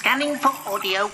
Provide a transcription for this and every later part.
Scanning for audio.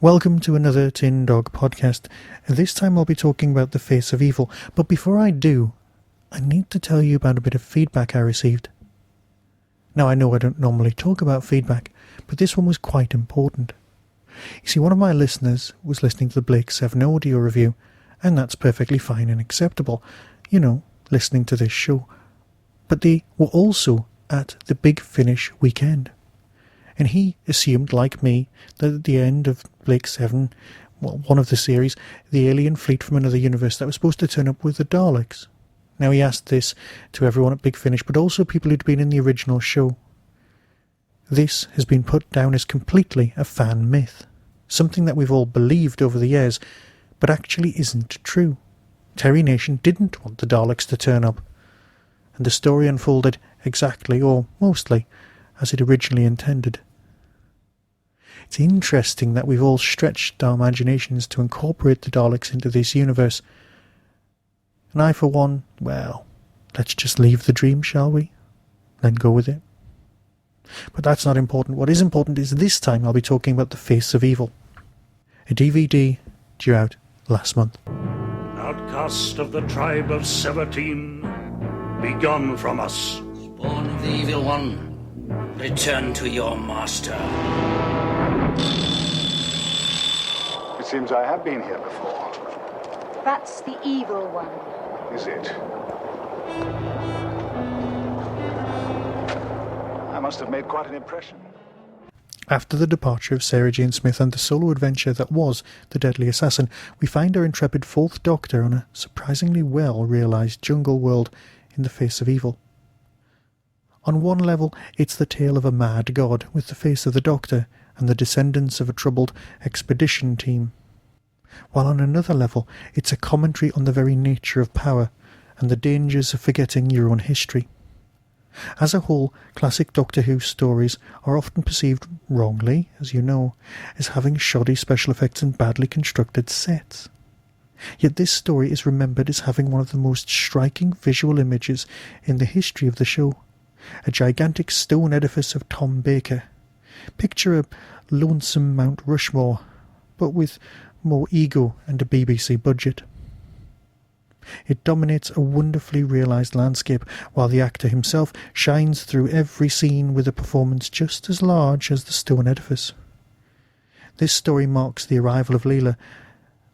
Welcome to another Tin Dog podcast, and this time I'll be talking about the face of evil, but before I do, I need to tell you about a bit of feedback I received. Now I know I don't normally talk about feedback, but this one was quite important. You see, one of my listeners was listening to the Blake 7 audio review, and that's perfectly fine and acceptable, you know, listening to this show. But they were also at the Big Finish weekend. And he assumed, like me, that at the end of Blake 7, one of the series, the alien fleet from another universe that was supposed to turn up with the Daleks. Now he asked this to everyone at Big Finish, but also people who'd been in the original show. This has been put down as completely a fan myth, something that we've all believed over the years, but actually isn't true. Terry Nation didn't want the Daleks to turn up, and the story unfolded exactly, or mostly, as it originally intended. It's interesting that we've all stretched our imaginations to incorporate the Daleks into this universe. And I, for one, well, let's just leave the dream, shall we? Then go with it. But that's not important. What is important is this time I'll be talking about The Face of Evil, a DVD due out last month. Outcast of the tribe of Sevateem, begone from us. Spawn of the Evil One, return to your master. It seems I have been here before. That's the Evil One. Is it? I must have made quite an impression. After the departure of Sarah Jane Smith and the solo adventure that was The Deadly Assassin, we find our intrepid Fourth Doctor on a surprisingly well-realised jungle world in The Face of Evil. On one level, it's the tale of a mad god with the face of the Doctor and the descendants of a troubled expedition team. While on another level, it's a commentary on the very nature of power and the dangers of forgetting your own history. As a whole, classic Doctor Who stories are often perceived wrongly, as you know, as having shoddy special effects and badly constructed sets. Yet this story is remembered as having one of the most striking visual images in the history of the show. A gigantic stone edifice of Tom Baker. Picture a lonesome Mount Rushmore, but with more ego and a BBC budget. It dominates a wonderfully realised landscape, while the actor himself shines through every scene with a performance just as large as the stone edifice. This story marks the arrival of Leela,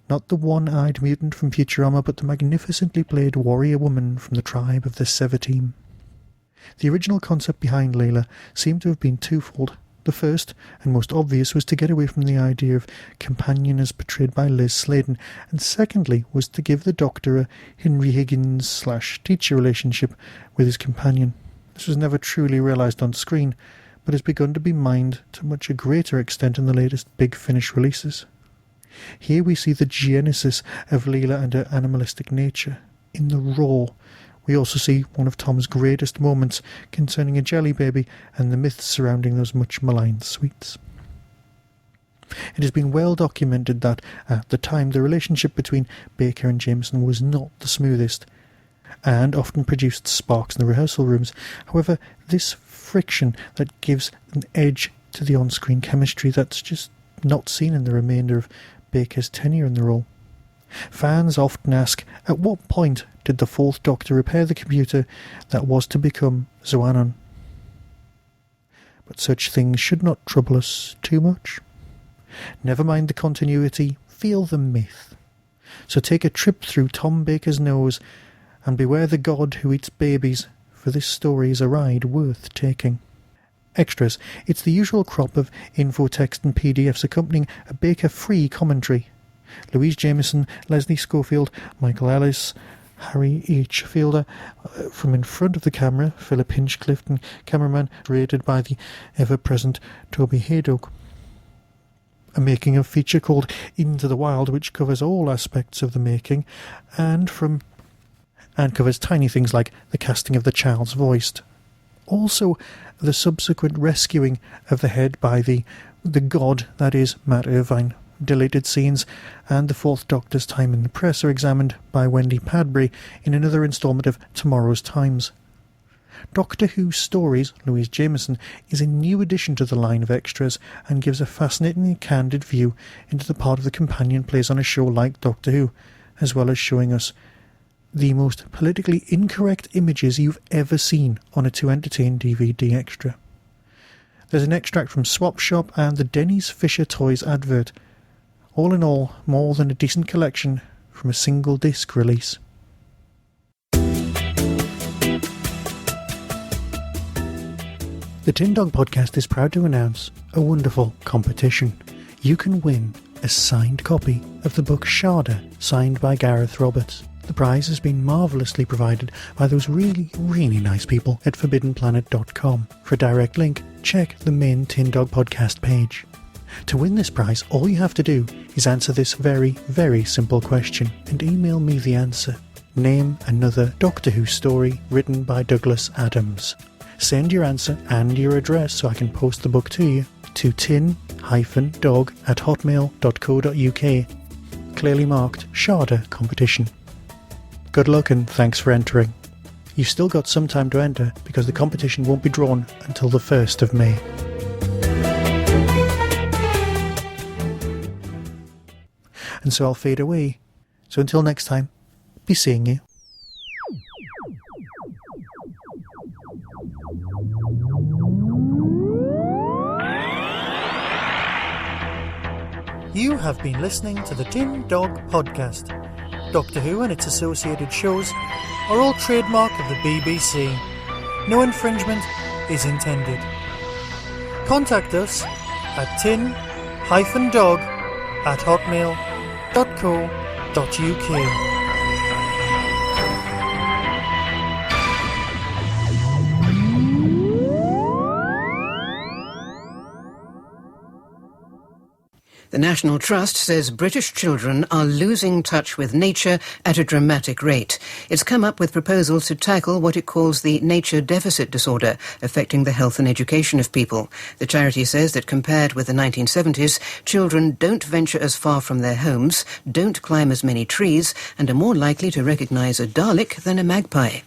not the one-eyed mutant from Futurama, but the magnificently played warrior woman from the tribe of the Sevateem. The original concept behind Leela seemed to have been twofold. The first, and most obvious, was to get away from the idea of companion as portrayed by Liz Sladen, and secondly was to give the Doctor a Henry Higgins/teacher relationship with his companion. This was never truly realised on screen, but has begun to be mined to much a greater extent in the latest Big Finish releases. Here we see the genesis of Leela and her animalistic nature, in the raw. We also see one of Tom's greatest moments concerning a jelly baby and the myths surrounding those much maligned sweets. It has been well documented that, at the time, the relationship between Baker and Jameson was not the smoothest, and often produced sparks in the rehearsal rooms. However, this friction that gives an edge to the on-screen chemistry that's just not seen in the remainder of Baker's tenure in the role. Fans often ask, at what point did the Fourth Doctor repair the computer that was to become Xoanon? But such things should not trouble us too much. Never mind the continuity, feel the myth. So take a trip through Tom Baker's nose, and beware the god who eats babies, for this story is a ride worth taking. Extras. It's the usual crop of info text and PDFs accompanying a Baker-free commentary. Louise Jameson, Leslie Schofield, Michael Ellis, Harry H. Fielder. From in front of the camera, Philip Hinchcliffe, and cameraman rated by the ever-present Toby Haydock. A making of feature called Into the Wild, which covers all aspects of the making, and covers tiny things like the casting of the child's voice. Also, the subsequent rescuing of the head by the god that is Matt Irvine. Deleted scenes and the Fourth Doctor's time in the press are examined by Wendy Padbury in another instalment of Tomorrow's Times. Doctor Who Stories, Louise Jameson, is a new addition to the line of extras and gives a fascinatingly candid view into the part of the companion plays on a show like Doctor Who, as well as showing us the most politically incorrect images you've ever seen on a To Entertain DVD extra. There's an extract from Swap Shop and the Denny's Fisher Toys advert. All in all, more than a decent collection from a single disc release. The Tin Dog Podcast is proud to announce a wonderful competition. You can win a signed copy of the book Sharda, signed by Gareth Roberts. The prize has been marvellously provided by those really, really nice people at forbiddenplanet.com. For a direct link, check the main Tin Dog Podcast page. To win this prize, all you have to do is answer this very, very simple question and email me the answer. Name another Doctor Who story written by Douglas Adams. Send your answer and your address so I can post the book to you to tin-dog@hotmail.co.uk. Clearly marked Sharda competition. Good luck and thanks for entering. You've still got some time to enter because the competition won't be drawn until the 1st of May. And so I'll fade away. So until next time, be seeing you. You have been listening to the Tin Dog Podcast. Doctor Who and its associated shows are all trademark of the BBC. No infringement is intended. Contact us at tin-dog@hotmail.co.uk. The National Trust says British children are losing touch with nature at a dramatic rate. It's come up with proposals to tackle what it calls the nature deficit disorder, affecting the health and education of people. The charity says that compared with the 1970s, children don't venture as far from their homes, don't climb as many trees, and are more likely to recognise a Dalek than a magpie.